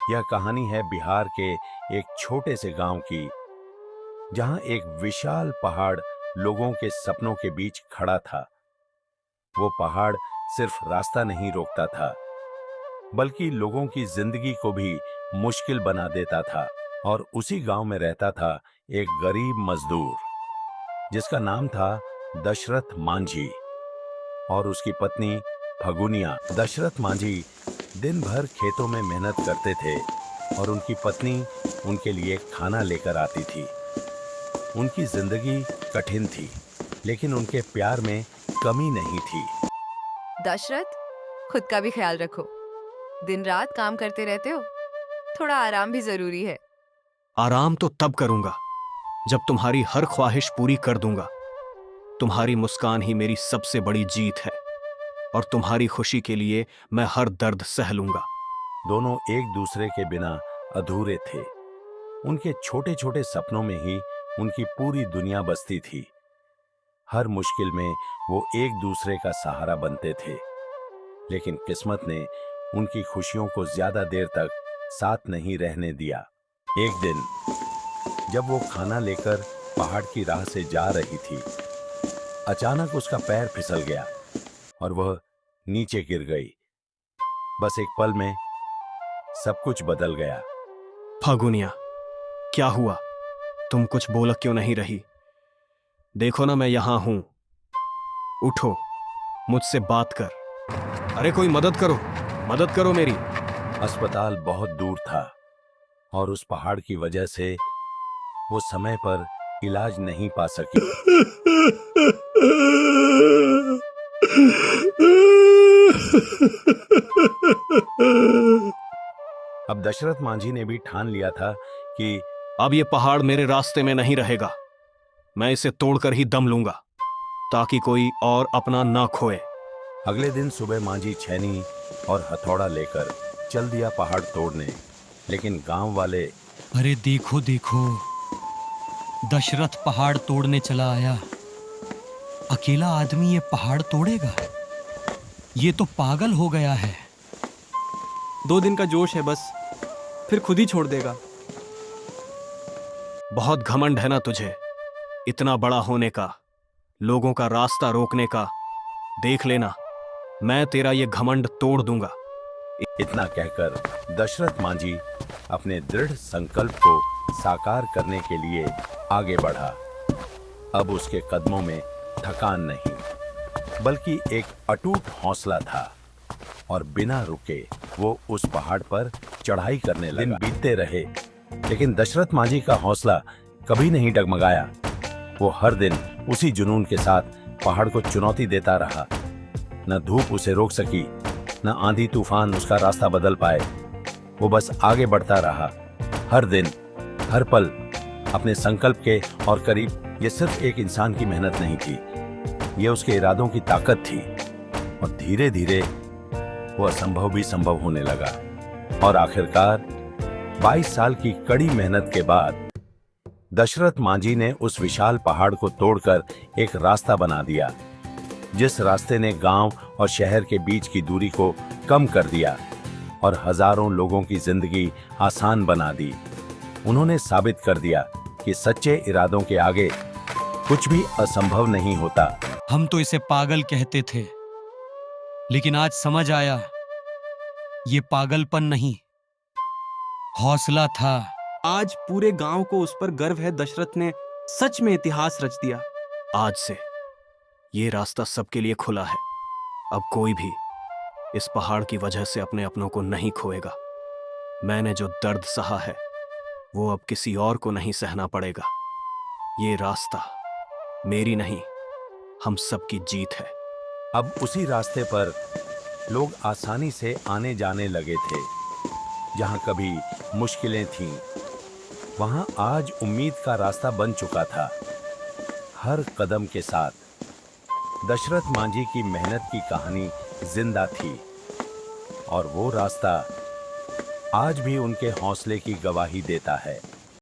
यह कहानी है बिहार के एक छोटे से गांव की, जहां एक विशाल पहाड़ लोगों के सपनों के बीच खड़ा था। वो पहाड़ सिर्फ रास्ता नहीं रोकता था, बल्कि लोगों की जिंदगी को भी मुश्किल बना देता था। और उसी गांव में रहता था एक गरीब मजदूर, जिसका नाम था दशरथ मांझी, और उसकी पत्नी फगुनिया। दशरथ मांझी दिन भर खेतों में मेहनत करते थे और उनकी पत्नी उनके लिए खाना लेकर आती थी। उनकी जिंदगी कठिन थी, लेकिन उनके प्यार में कमी नहीं थी। दशरथ, खुद का भी ख्याल रखो। दिन रात काम करते रहते हो, थोड़ा आराम भी जरूरी है। आराम तो तब करूंगा जब तुम्हारी हर ख्वाहिश पूरी कर दूंगा। तुम्हारी मुस्कान ही मेरी सबसे बड़ी जीत है और तुम्हारी खुशी के लिए मैं हर दर्द सह लूंगा। दोनों एक दूसरे के बिना अधूरे थे। उनके छोटे छोटे सपनों में ही उनकी पूरी दुनिया बसती थी। हर मुश्किल में वो एक दूसरे का सहारा बनते थे। लेकिन किस्मत ने उनकी खुशियों को ज्यादा देर तक साथ नहीं रहने दिया। एक दिन जब वो खाना लेकर पहाड़ की राह से जा रही थी, अचानक उसका पैर फिसल गया और वह नीचे गिर गई। बस एक पल में सब कुछ बदल गया। फागुनिया, क्या हुआ? तुम कुछ बोल क्यों नहीं रही? देखो ना, मैं यहां हूं। उठो, मुझसे बात कर। अरे कोई मदद करो मेरी। अस्पताल बहुत दूर था और उस पहाड़ की वजह से वो समय पर इलाज नहीं पा सकी। अब दशरथ मांझी ने भी ठान लिया था कि अब ये पहाड़ मेरे रास्ते में नहीं रहेगा। मैं इसे तोड़कर ही दम लूंगा, ताकि कोई और अपना ना खोए। अगले दिन सुबह मांझी छैनी और हथौड़ा लेकर चल दिया पहाड़ तोड़ने। लेकिन गांव वाले, अरे देखो देखो, दशरथ पहाड़ तोड़ने चला आया। अकेला आदमी ये पहाड़ तोड़ेगा? ये तो पागल हो गया है। 2 दिन का जोश है बस, फिर खुद ही छोड़ देगा। बहुत घमंड है ना तुझे, इतना बड़ा होने का, लोगों का रास्ता रोकने का। देख लेना, मैं तेरा ये घमंड तोड़ दूंगा। इतना कहकर दशरथ मांझी अपने दृढ़ संकल्प को साकार करने के लिए आगे बढ़ा। अब उसके कदमों में थकान नहीं, बल्कि एक अटूट हौसला था, और बिना रुके वो उस पहाड़ पर चढ़ाई करने लगा। दिन बीतते रहे, लेकिन दशरथ मांझी का हौसला कभी नहीं डगमगाया। वो हर दिन उसी जुनून के साथ पहाड़ को चुनौती देता रहा। न धूप उसे रोक सकी, न आंधी तूफान उसका रास्ता बदल पाए। वो बस आगे बढ़ता रहा, हर दिन, हर पल अपने संकल्प के और करीब। ये सिर्फ एक इंसान की मेहनत नहीं थी, ये उसके इरादों की ताकत थी। और धीरे धीरे वो असंभव भी संभव होने लगा। और आखिरकार 22 साल की कड़ी मेहनत के बाद दशरथ मांझी ने उस विशाल पहाड़ को तोड़कर एक रास्ता बना दिया, जिस रास्ते ने गांव और शहर के बीच की दूरी को कम कर दिया और हजारों लोगों की जिंदगी आसान बना दी। उन्होंने साबित कर दिया कि सच्चे इरादों के आगे कुछ भी असंभव नहीं होता। हम तो इसे पागल कहते थे, लेकिन आज समझ आया, ये पागलपन नहीं, हौसला था। आज पूरे गांव को उस पर गर्व है। दशरथ ने सच में इतिहास रच दिया। आज से ये रास्ता सबके लिए खुला है। अब कोई भी इस पहाड़ की वजह से अपने अपनों को नहीं खोएगा। मैंने जो दर्द सहा है, वो अब किसी और को नहीं सहना पड़ेगा। ये रास्ता मेरी नहीं, हम सबकी जीत है। अब उसी रास्ते पर लोग आसानी से आने जाने लगे थे। जहां कभी मुश्किलें थीं, वहां आज उम्मीद का रास्ता बन चुका था। हर कदम के साथ दशरथ मांझी की मेहनत की कहानी जिंदा थी, और वो रास्ता आज भी उनके हौसले की गवाही देता है।